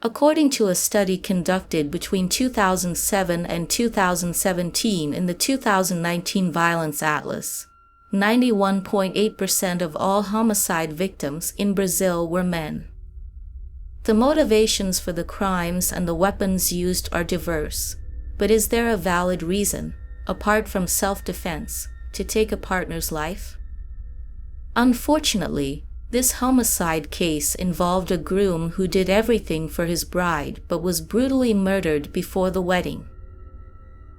According to a study conducted between 2007 and 2017 in the 2019 Violence Atlas, 91.8% of all homicide victims in Brazil were men. The motivations for the crimes and the weapons used are diverse, but is there a valid reason, apart from self-defense, to take a partner's life? Unfortunately, this homicide case involved a groom who did everything for his bride but was brutally murdered before the wedding.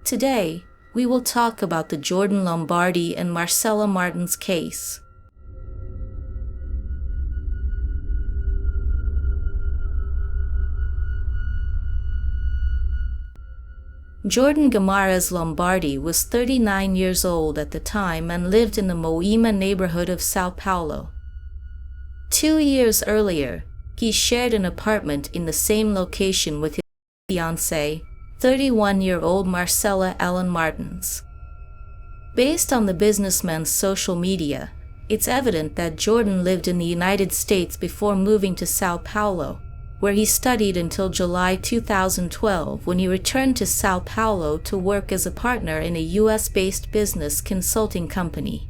Today, we will talk about the Jordan Lombardi and Marcella Martins case. Jordan Guimarães Lombardi was 39 years old at the time and lived in the Moema neighborhood of São Paulo. 2 years earlier, he shared an apartment in the same location with his fiancée, 31-year-old Marcella Martins. Based on the businessman's social media, it's evident that Jordan lived in the United States before moving to São Paulo, where he studied until July 2012 when he returned to São Paulo to work as a partner in a US-based business consulting company.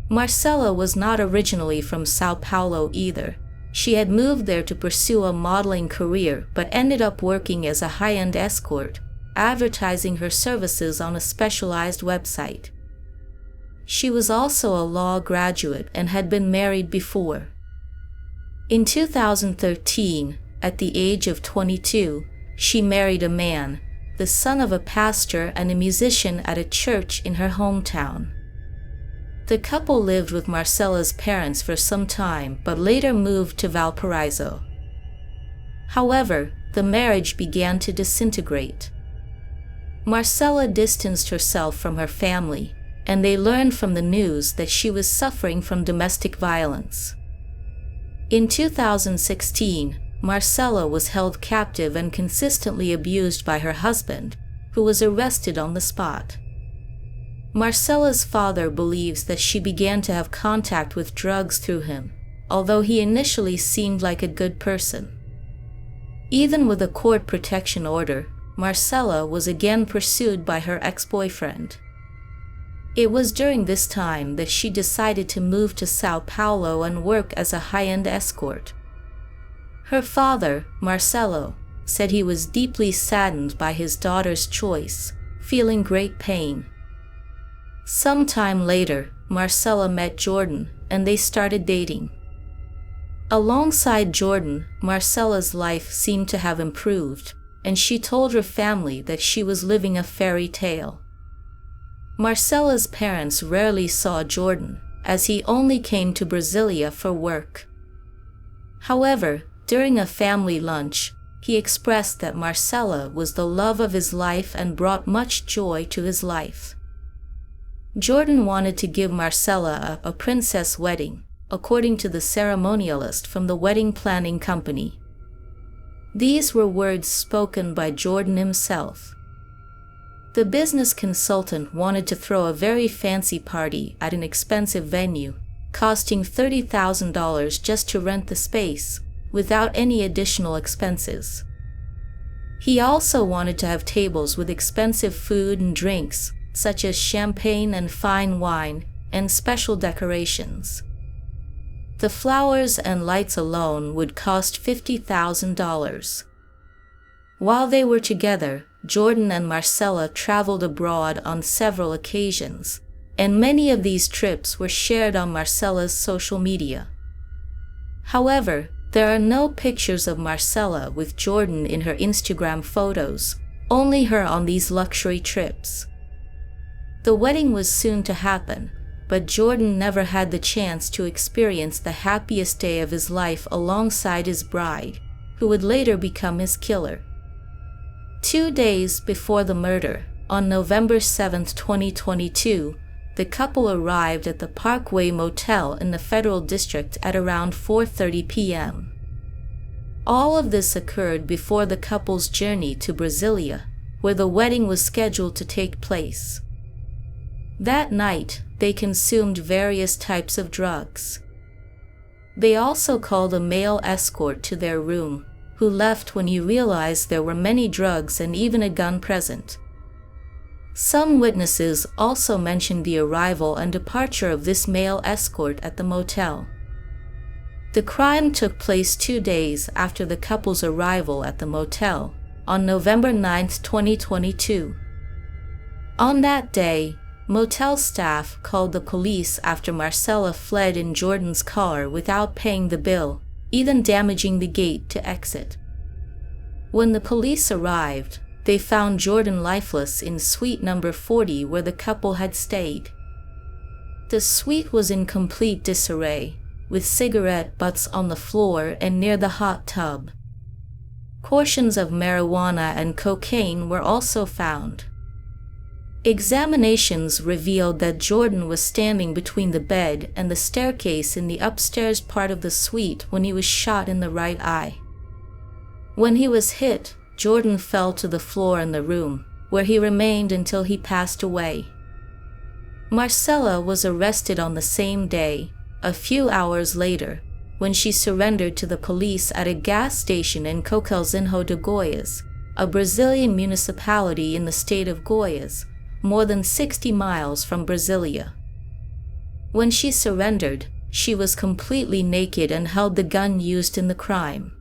Marcella was not originally from São Paulo either. She had moved there to pursue a modeling career but ended up working as a high-end escort, advertising her services on a specialized website. She was also a law graduate and had been married before. In 2013, at the age of 22, she married a man, the son of a pastor and a musician at a church in her hometown. The couple lived with Marcella's parents for some time but later moved to Valparaiso. However, the marriage began to disintegrate. Marcella distanced herself from her family, and they learned from the news that she was suffering from domestic violence. In 2016, Marcella was held captive and consistently abused by her husband, who was arrested on the spot. Marcella's father believes that she began to have contact with drugs through him, although he initially seemed like a good person. Even with a court protection order, Marcella was again pursued by her ex-boyfriend. It was during this time that she decided to move to São Paulo and work as a high-end escort. Her father, Marcelo, said he was deeply saddened by his daughter's choice, feeling great pain. Sometime later, Marcella met Jordan, and they started dating. Alongside Jordan, Marcella's life seemed to have improved, and she told her family that she was living a fairy tale. Marcella's parents rarely saw Jordan, as he only came to Brasilia for work. However, during a family lunch, he expressed that Marcella was the love of his life and brought much joy to his life. Jordan wanted to give Marcella a princess wedding, according to the ceremonialist from the wedding planning company. These were words spoken by Jordan himself. The business consultant wanted to throw a very fancy party at an expensive venue, costing $30,000 just to rent the space, without any additional expenses. He also wanted to have tables with expensive food and drinks, such as champagne and fine wine, and special decorations. The flowers and lights alone would cost $50,000. While they were together, Jordan and Marcella traveled abroad on several occasions, and many of these trips were shared on Marcella's social media. However, there are no pictures of Marcella with Jordan in her Instagram photos, only her on these luxury trips. The wedding was soon to happen, but Jordan never had the chance to experience the happiest day of his life alongside his bride, who would later become his killer. 2 days before the murder, on November 7, 2022, the couple arrived at the Parkway Motel in the Federal District at around 4:30 p.m. All of this occurred before the couple's journey to Brasilia, where the wedding was scheduled to take place. That night, they consumed various types of drugs. They also called a male escort to their room, who left when he realized there were many drugs and even a gun present. Some witnesses also mentioned the arrival and departure of this male escort at the motel. The crime took place 2 days after the couple's arrival at the motel, on November 9, 2022. On that day, motel staff called the police after Marcella fled in Jordan's car without paying the bill, even damaging the gate to exit. When the police arrived, they found Jordan lifeless in suite number 40 where the couple had stayed. The suite was in complete disarray, with cigarette butts on the floor and near the hot tub. Portions of marijuana and cocaine were also found. Examinations revealed that Jordan was standing between the bed and the staircase in the upstairs part of the suite when he was shot in the right eye. When he was hit, Jordan fell to the floor in the room, where he remained until he passed away. Marcella was arrested on the same day, a few hours later, when she surrendered to the police at a gas station in Coquelzinho de Goiás, a Brazilian municipality in the state of Goiás, more than 60 miles from Brasilia. When she surrendered, she was completely naked and held the gun used in the crime.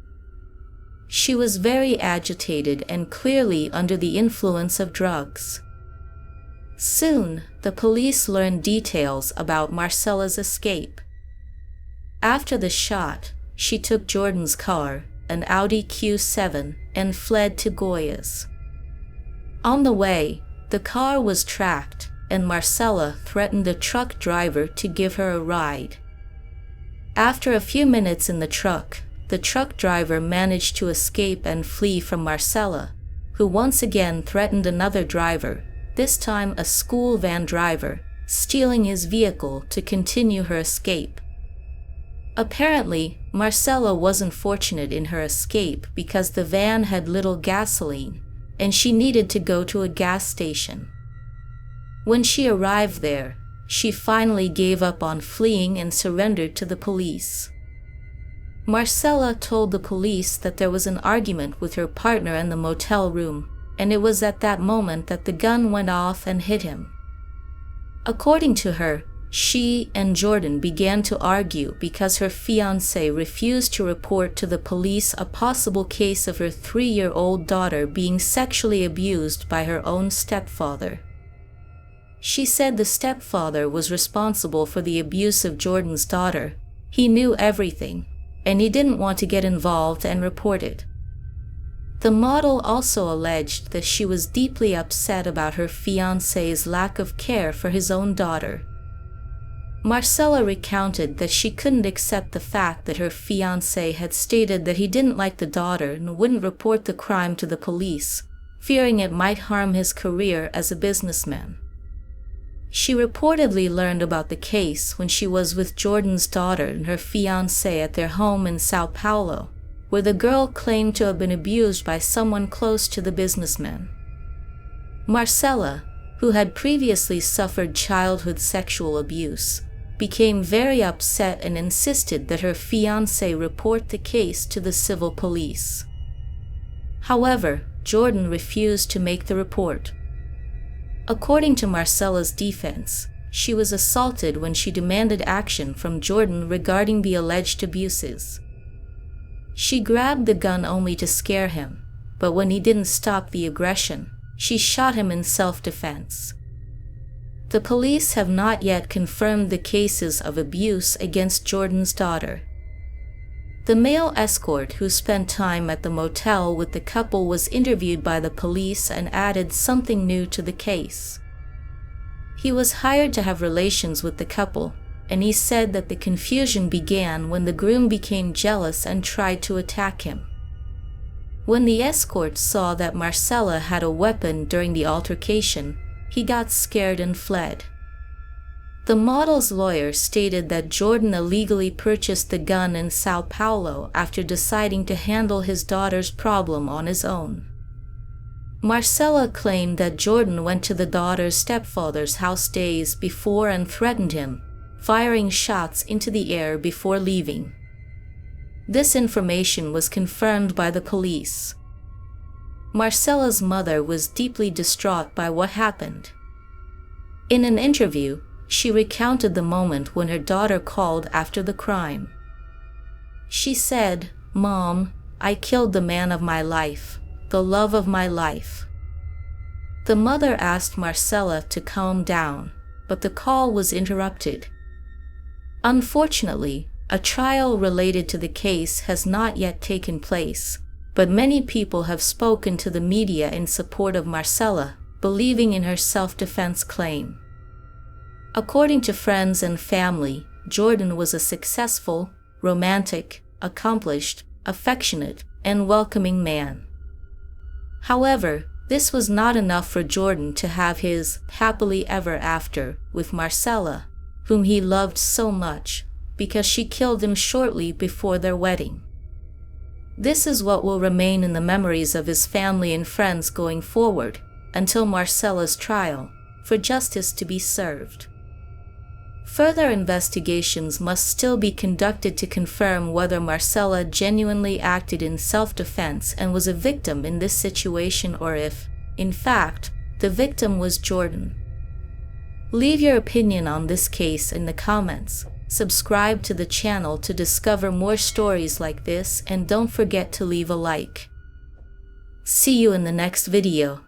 She was very agitated and clearly under the influence of drugs. Soon, the police learned details about Marcella's escape. After the shot, she took Jordan's car, an Audi Q7, and fled to Goiás. On the way, the car was tracked, and Marcella threatened the truck driver to give her a ride. After a few minutes in the truck driver managed to escape and flee from Marcella, who once again threatened another driver, this time a school van driver, stealing his vehicle to continue her escape. Apparently, Marcella wasn't fortunate in her escape because the van had little gasoline, and she needed to go to a gas station. When she arrived there, she finally gave up on fleeing and surrendered to the police. Marcella told the police that there was an argument with her partner in the motel room, and it was at that moment that the gun went off and hit him. According to her, she and Jordan began to argue because her fiancé refused to report to the police a possible case of her 3-year-old daughter being sexually abused by her own stepfather. She said the stepfather was responsible for the abuse of Jordan's daughter. He knew everything, and he didn't want to get involved and report it. The model also alleged that she was deeply upset about her fiancé's lack of care for his own daughter. Marcella recounted that she couldn't accept the fact that her fiancé had stated that he didn't like the daughter and wouldn't report the crime to the police, fearing it might harm his career as a businessman. She reportedly learned about the case when she was with Jordan's daughter and her fiancé at their home in Sao Paulo, where the girl claimed to have been abused by someone close to the businessman. Marcella, who had previously suffered childhood sexual abuse, became very upset and insisted that her fiancé report the case to the civil police. However, Jordan refused to make the report. According to Marcella's defense, she was assaulted when she demanded action from Jordan regarding the alleged abuses. She grabbed the gun only to scare him, but when he didn't stop the aggression, she shot him in self-defense. The police have not yet confirmed the cases of abuse against Jordan's daughter. The male escort who spent time at the motel with the couple was interviewed by the police and added something new to the case. He was hired to have relations with the couple, and he said that the confusion began when the groom became jealous and tried to attack him. When the escort saw that Marcella had a weapon during the altercation, he got scared and fled. The model's lawyer stated that Jordan illegally purchased the gun in Sao Paulo after deciding to handle his daughter's problem on his own. Marcella claimed that Jordan went to the daughter's stepfather's house days before and threatened him, firing shots into the air before leaving. This information was confirmed by the police. Marcella's mother was deeply distraught by what happened. In an interview, she recounted the moment when her daughter called after the crime. She said, "Mom, I killed the man of my life, the love of my life." The mother asked Marcella to calm down, but the call was interrupted. Unfortunately, a trial related to the case has not yet taken place, but many people have spoken to the media in support of Marcella, believing in her self-defense claim. According to friends and family, Jordan was a successful, romantic, accomplished, affectionate, and welcoming man. However, this was not enough for Jordan to have his happily ever after with Marcella, whom he loved so much, because she killed him shortly before their wedding. This is what will remain in the memories of his family and friends going forward, until Marcella's trial, for justice to be served. Further investigations must still be conducted to confirm whether Marcella genuinely acted in self-defense and was a victim in this situation, or if, in fact, the victim was Jordan. Leave your opinion on this case in the comments, subscribe to the channel to discover more stories like this, and don't forget to leave a like. See you in the next video.